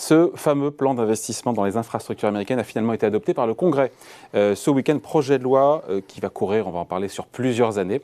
Ce fameux plan d'investissement dans les infrastructures américaines a finalement été adopté par le Congrès. Ce week-end, projet de loi qui va courir, on va en parler, sur plusieurs années,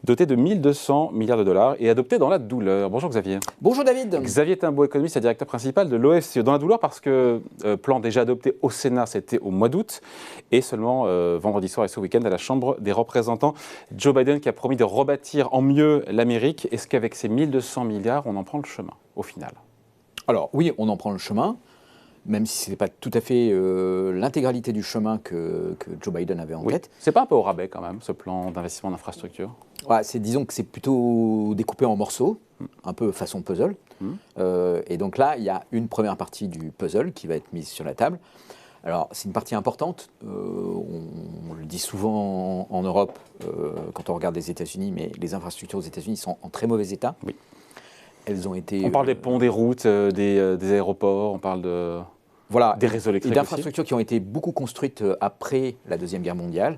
doté de 1200 milliards de dollars et adopté dans la douleur. Bonjour Xavier. Bonjour David. Xavier Timbaud, économiste et directeur principal de l'OFCE. Dans la douleur parce que plan déjà adopté au Sénat, c'était au mois d'août, et seulement vendredi soir et ce week-end à la Chambre des représentants. Joe Biden qui a promis de rebâtir en mieux l'Amérique. Est-ce qu'avec ces 1200 milliards, on en prend le chemin au final ? Alors oui, on en prend le chemin, même si ce n'est pas tout à fait l'intégralité du chemin que Joe Biden avait en tête. C'est pas un peu au rabais quand même, ce plan d'investissement d'infrastructure ? Ouais, disons que c'est plutôt découpé en morceaux, un peu façon puzzle. Et donc là, il y a une première partie du puzzle qui va être mise sur la table. Alors, c'est une partie importante, on le dit souvent en Europe quand on regarde les États-Unis, mais les infrastructures aux États-Unis sont en très mauvais état. Oui. Elles ont été, on parle des ponts, des routes, des aéroports, on parle des réseaux électriques. Et d'infrastructures qui ont été beaucoup construites après la Deuxième Guerre mondiale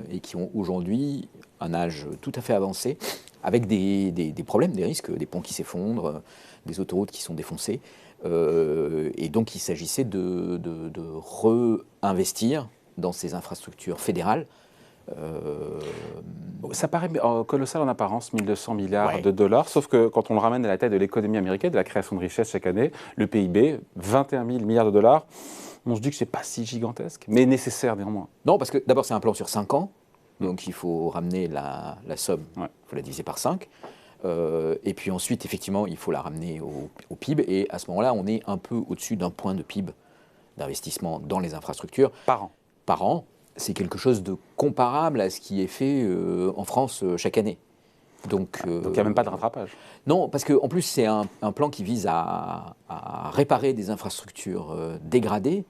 et qui ont aujourd'hui un âge tout à fait avancé, avec des problèmes, des risques, des ponts qui s'effondrent, des autoroutes qui sont défoncées. Et donc il s'agissait de réinvestir dans ces infrastructures fédérales. Ça paraît colossal en apparence, 1200 milliards de dollars, sauf que quand on le ramène à la tête de l'économie américaine, de la création de richesse chaque année, le PIB, 21 000 milliards de dollars, on se dit que ce n'est pas si gigantesque, mais nécessaire néanmoins. Non, parce que d'abord c'est un plan sur 5 ans, donc il faut ramener la somme, il faut la diviser par 5. Et puis ensuite, effectivement, il faut la ramener au PIB. Et à ce moment-là, on est un peu au-dessus d'un point de PIB d'investissement dans les infrastructures. Par an, c'est quelque chose de comparable à ce qui est fait en France chaque année. Donc il n'y a même pas de rattrapage. Non, parce qu'en plus, c'est un plan qui vise à réparer des infrastructures dégradées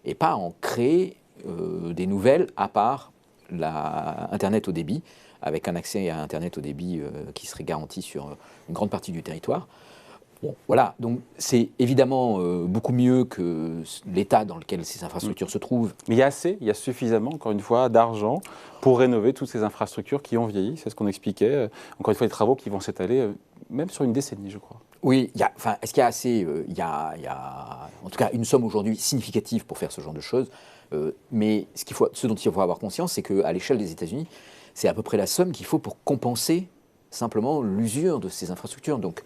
et pas à en créer des nouvelles, à part Internet au débit, avec un accès à Internet au débit qui serait garanti sur une grande partie du territoire. Bon, voilà, donc c'est évidemment beaucoup mieux que l'état dans lequel ces infrastructures se trouvent. Mais il y a suffisamment, encore une fois, d'argent pour rénover toutes ces infrastructures qui ont vieilli, c'est ce qu'on expliquait. Encore une fois, des travaux qui vont s'étaler même sur une décennie, je crois. Oui, est-ce qu'il y a assez il y a en tout cas une somme aujourd'hui significative pour faire ce genre de choses. Mais ce dont il faut avoir conscience, c'est qu'à l'échelle des États-Unis, c'est à peu près la somme qu'il faut pour compenser simplement l'usure de ces infrastructures. Donc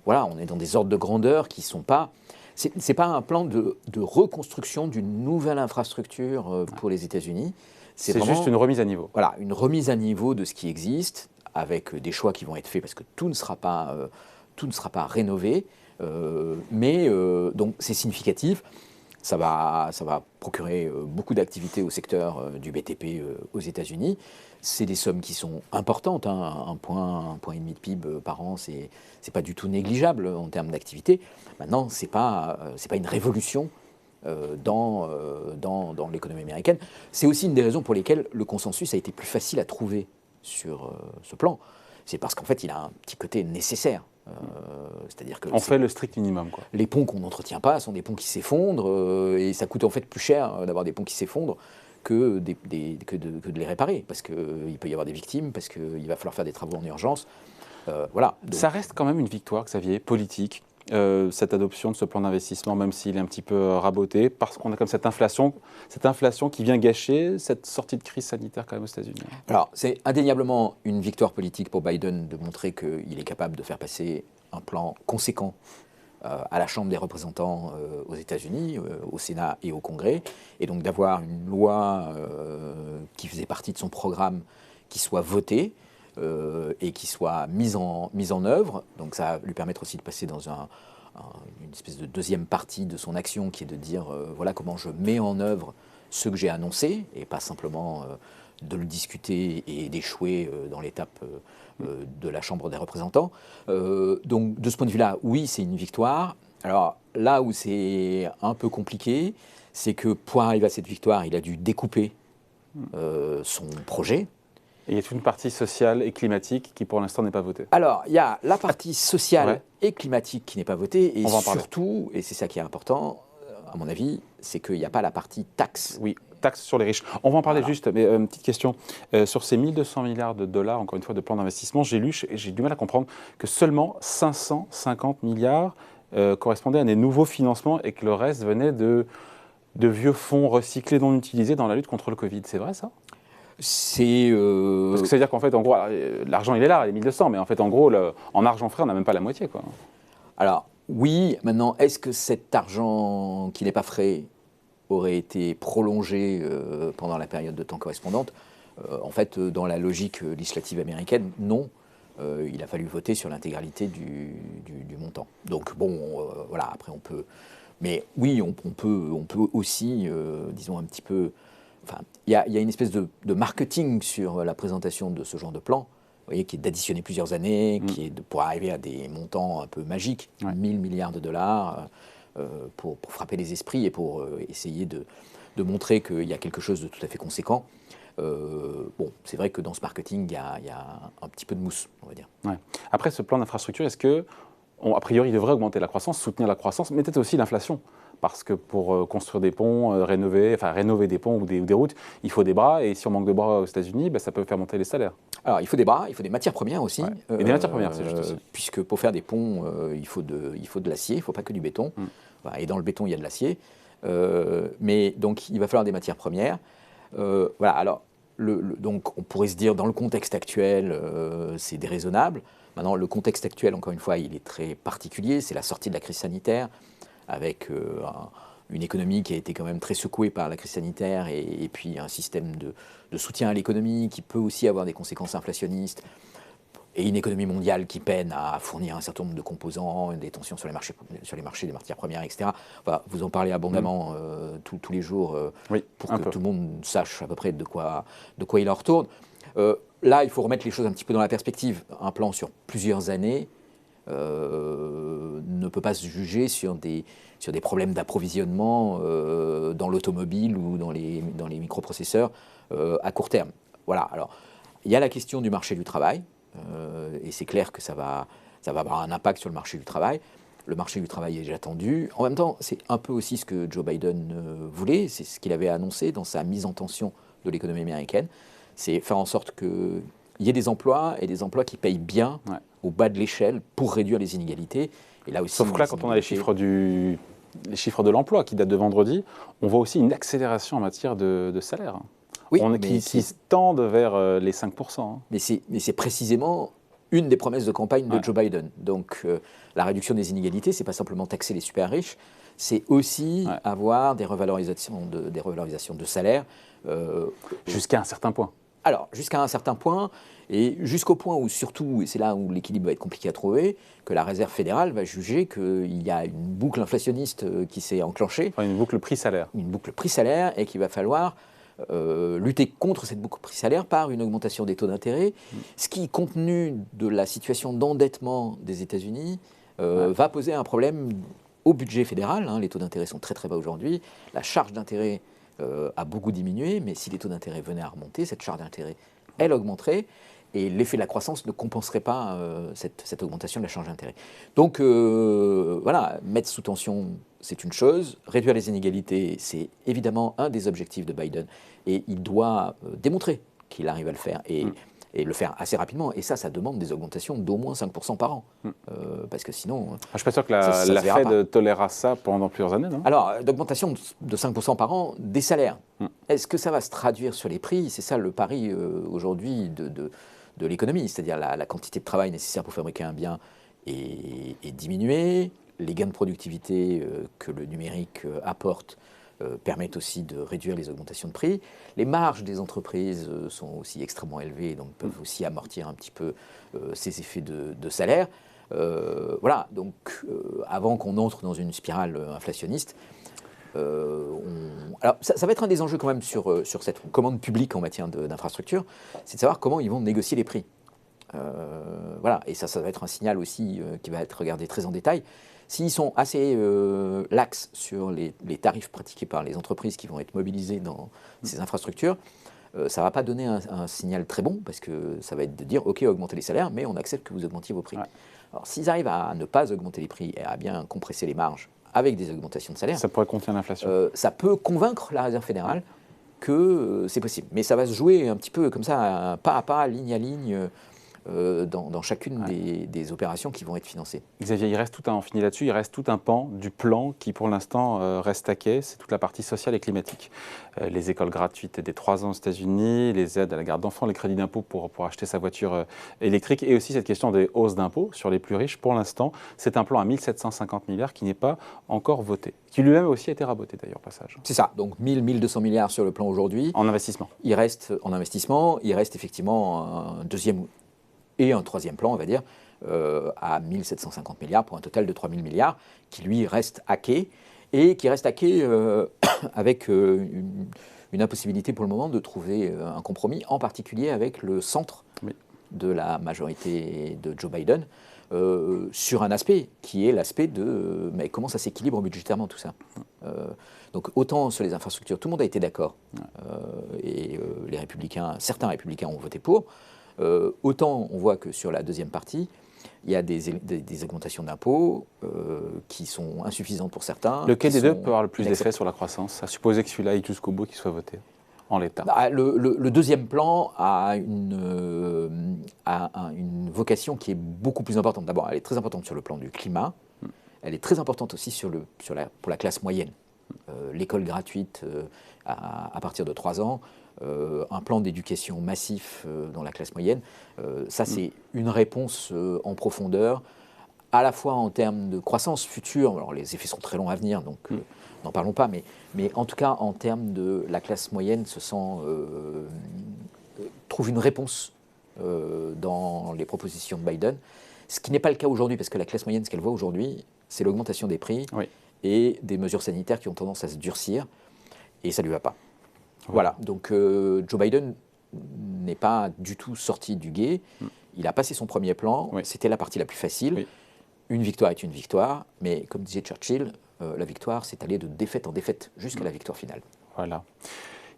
voilà, on est dans des ordres de grandeur qui ne sont pas... C'est pas un plan de reconstruction d'une nouvelle infrastructure pour les États-Unis. C'est vraiment, juste une remise à niveau. Voilà, une remise à niveau de ce qui existe, avec des choix qui vont être faits, parce que tout ne sera pas rénové. Donc c'est significatif. Ça va procurer beaucoup d'activités au secteur du BTP aux États-Unis. C'est des sommes qui sont importantes, hein. Un point et demi de PIB par an, c'est pas du tout négligeable en termes d'activité. Maintenant, c'est pas une révolution dans l'économie américaine. C'est aussi une des raisons pour lesquelles le consensus a été plus facile à trouver sur ce plan. C'est parce qu'en fait, il a un petit côté nécessaire. C'est-à-dire que on fait le strict minimum, quoi. Les ponts qu'on n'entretient pas sont des ponts qui s'effondrent et ça coûte en fait plus cher d'avoir des ponts qui s'effondrent que de les réparer, parce qu'il peut y avoir des victimes, parce qu'il va falloir faire des travaux en urgence. Voilà. Donc, ça reste quand même une victoire, Xavier, politique, cette adoption de ce plan d'investissement, même s'il est un petit peu raboté, parce qu'on a comme cette inflation qui vient gâcher cette sortie de crise sanitaire quand même aux États-Unis. Alors, c'est indéniablement une victoire politique pour Biden de montrer qu'il est capable de faire passer un plan conséquent à la Chambre des représentants aux États-Unis, au Sénat et au Congrès, et donc d'avoir une loi qui faisait partie de son programme qui soit votée et qui soit mise en œuvre. Donc ça va lui permettre aussi de passer dans une espèce de deuxième partie de son action, qui est de dire voilà comment je mets en œuvre ce que j'ai annoncé, et pas simplement de le discuter et d'échouer dans l'étape de la Chambre des représentants. Donc de ce point de vue-là, oui, c'est une victoire. Alors là où c'est un peu compliqué, c'est que pour arriver à cette victoire, il a dû découper son projet. Et il y a toute une partie sociale et climatique qui pour l'instant n'est pas votée. Alors, il y a la partie sociale et climatique qui n'est pas votée, et surtout, et c'est ça qui est important, à mon avis, c'est qu'il n'y a pas la partie taxe. Oui, taxe sur les riches. On va en parler juste, mais une petite question. Sur ces 1200 milliards de dollars, encore une fois, de plan d'investissement, j'ai lu et j'ai du mal à comprendre que seulement 550 milliards correspondait à des nouveaux financements et que le reste venait de vieux fonds recyclés non utilisés dans la lutte contre le Covid. C'est vrai ça? C'est Parce que ça veut dire qu'en fait, en gros, l'argent il est là, les 1200, mais en fait, en gros, en argent frais, on n'a même pas la moitié, quoi. Alors, oui, maintenant, est-ce que cet argent qui n'est pas frais aurait été prolongé pendant la période de temps correspondante? En fait, dans la logique législative américaine, non. Il a fallu voter sur l'intégralité du montant. Donc, bon, voilà, après, on peut. Mais oui, on peut aussi, disons, un petit peu. Enfin, il y a une espèce de marketing sur la présentation de ce genre de plan. Vous voyez, qui est d'additionner plusieurs années, qui est pour arriver à des montants un peu magiques, 1000 milliards de dollars, pour frapper les esprits et pour essayer de montrer qu'il y a quelque chose de tout à fait conséquent. Bon, c'est vrai que dans ce marketing, il y a un petit peu de mousse, on va dire. Ouais. Après, ce plan d'infrastructure, est-ce que, a priori, il devrait augmenter la croissance, soutenir la croissance, mais peut-être aussi l'inflation? Parce que pour construire des ponts, rénover des ponts ou des routes, il faut des bras. Et si on manque de bras aux États-Unis, ça peut faire monter les salaires. Alors, il faut des bras, il faut des matières premières aussi. Ouais. Et des matières premières, c'est juste aussi. Puisque pour faire des ponts, il faut de l'acier, il ne faut pas que du béton. Voilà, et dans le béton, il y a de l'acier. Mais donc, il va falloir des matières premières. Voilà, alors, donc, on pourrait se dire, dans le contexte actuel, c'est déraisonnable. Maintenant, le contexte actuel, encore une fois, il est très particulier. C'est la sortie de la crise sanitaire, avec une économie qui a été quand même très secouée par la crise sanitaire et puis un système de soutien à l'économie qui peut aussi avoir des conséquences inflationnistes et une économie mondiale qui peine à fournir un certain nombre de composants, des tensions sur les marchés des matières premières, etc. Enfin, vous en parlez abondamment tous les jours pour que tout le monde sache à peu près de quoi il en retourne. Là, il faut remettre les choses un petit peu dans la perspective. Un plan sur plusieurs années ne peut pas se juger sur des problèmes d'approvisionnement dans l'automobile ou dans les microprocesseurs à court terme. Voilà. Alors, il y a la question du marché du travail, et c'est clair que ça va avoir un impact sur le marché du travail. Le marché du travail est déjà tendu. En même temps, c'est un peu aussi ce que Joe Biden voulait, c'est ce qu'il avait annoncé dans sa mise en tension de l'économie américaine, c'est faire en sorte qu'il y ait des emplois et des emplois qui payent bien au bas de l'échelle pour réduire les inégalités. Et là aussi, sauf que là, quand on a les chiffres de l'emploi qui datent de vendredi, on voit aussi une accélération en matière de salaire. Oui, qui tendent vers les 5%. Hein. Mais c'est précisément une des promesses de campagne de Joe Biden. Donc la réduction des inégalités, c'est pas simplement taxer les super riches, c'est aussi avoir des revalorisations de salaire. Jusqu'à un certain point. Alors, jusqu'à un certain point, et jusqu'au point où surtout, et c'est là où l'équilibre va être compliqué à trouver, que la Réserve fédérale va juger qu'il y a une boucle inflationniste qui s'est enclenchée. Enfin, une boucle prix-salaire. Une boucle prix-salaire, et qu'il va falloir lutter contre cette boucle prix-salaire par une augmentation des taux d'intérêt, ce qui, compte tenu de la situation d'endettement des États-Unis, va poser un problème au budget fédéral. Hein. Les taux d'intérêt sont très très bas aujourd'hui. La charge d'intérêt a beaucoup diminué, mais si les taux d'intérêt venaient à remonter, cette charge d'intérêt, elle augmenterait, et l'effet de la croissance ne compenserait pas cette augmentation de la charge d'intérêt. Donc voilà, mettre sous tension, c'est une chose, réduire les inégalités, c'est évidemment un des objectifs de Biden, et il doit démontrer qu'il arrive à le faire, et le faire assez rapidement, et ça demande des augmentations d'au moins 5% par an, parce que sinon... je ne suis pas sûr que la Fed tolérera ça pendant plusieurs années, non? Alors, d'augmentation de 5% par an des salaires. Est-ce que ça va se traduire sur les prix? C'est ça le pari aujourd'hui de l'économie, c'est-à-dire la quantité de travail nécessaire pour fabriquer un bien est diminuée, les gains de productivité que le numérique apporte permettent aussi de réduire les augmentations de prix. Les marges des entreprises sont aussi extrêmement élevées, donc peuvent aussi amortir un petit peu ces effets de salaire. Voilà, donc avant qu'on entre dans une spirale inflationniste, alors ça va être un des enjeux quand même sur cette commande publique en matière d'infrastructure, c'est de savoir comment ils vont négocier les prix. Voilà, et ça va être un signal aussi qui va être regardé très en détail. S'ils sont assez laxes sur les tarifs pratiqués par les entreprises qui vont être mobilisées dans ces infrastructures, ça ne va pas donner un signal très bon, parce que ça va être de dire, OK, augmentez les salaires, mais on accepte que vous augmentiez vos prix. Alors s'ils arrivent à ne pas augmenter les prix et à bien compresser les marges avec des augmentations de salaire, ça pourrait contenir l'inflation. Ça peut convaincre la Réserve fédérale que c'est possible. Mais ça va se jouer un petit peu comme ça, pas à pas, ligne à ligne. dans chacune des opérations qui vont être financées. Xavier, on finit là-dessus, il reste tout un pan du plan qui pour l'instant reste à quai, c'est toute la partie sociale et climatique. Les écoles gratuites dès 3 ans aux États-Unis, les aides à la garde d'enfants, les crédits d'impôt pour acheter sa voiture électrique et aussi cette question des hausses d'impôts sur les plus riches. Pour l'instant, c'est un plan à 1750 milliards qui n'est pas encore voté, qui lui-même aussi a été raboté d'ailleurs au passage. C'est ça, donc 1200 milliards sur le plan aujourd'hui. En investissement. Il reste en investissement, il reste effectivement un deuxième et un troisième plan, on va dire, à 1750 milliards pour un total de 3000 milliards, qui lui reste à quai, et qui reste à quai avec une impossibilité pour le moment de trouver un compromis, en particulier avec le centre de la majorité de Joe Biden, sur un aspect qui est l'aspect de mais comment ça s'équilibre budgétairement tout ça. Donc autant sur les infrastructures, tout le monde a été d'accord, et les républicains, certains républicains ont voté pour, autant on voit que sur la deuxième partie, il y a des augmentations d'impôts qui sont insuffisantes pour certains. Lequel des deux peut avoir le plus d'effet sur la croissance? À supposer que celui-là aille jusqu'au bout, qu'il soit voté en l'état. Le deuxième plan a une vocation qui est beaucoup plus importante. D'abord, elle est très importante sur le plan du climat. Elle est très importante aussi pour la classe moyenne. L'école gratuite à partir de 3 ans, un plan d'éducation massif dans la classe moyenne, ça c'est une réponse en profondeur, à la fois en termes de croissance future, alors les effets sont très longs à venir, donc n'en parlons pas, mais en tout cas en termes de la classe moyenne trouve une réponse dans les propositions de Biden, ce qui n'est pas le cas aujourd'hui, parce que la classe moyenne, ce qu'elle voit aujourd'hui, c'est l'augmentation des prix et des mesures sanitaires qui ont tendance à se durcir, et ça ne lui va pas. Voilà, donc Joe Biden n'est pas du tout sorti du gué. Il a passé son premier plan, c'était la partie la plus facile. Une victoire est une victoire, mais comme disait Churchill, la victoire, c'est aller de défaite en défaite jusqu'à la victoire finale. Voilà.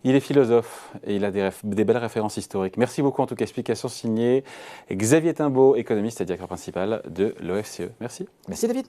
Il est philosophe et il a des belles références historiques. Merci beaucoup en tout cas. Explication signée Xavier Timbaud, économiste et directeur principal de l'OFCE. Merci. Merci David.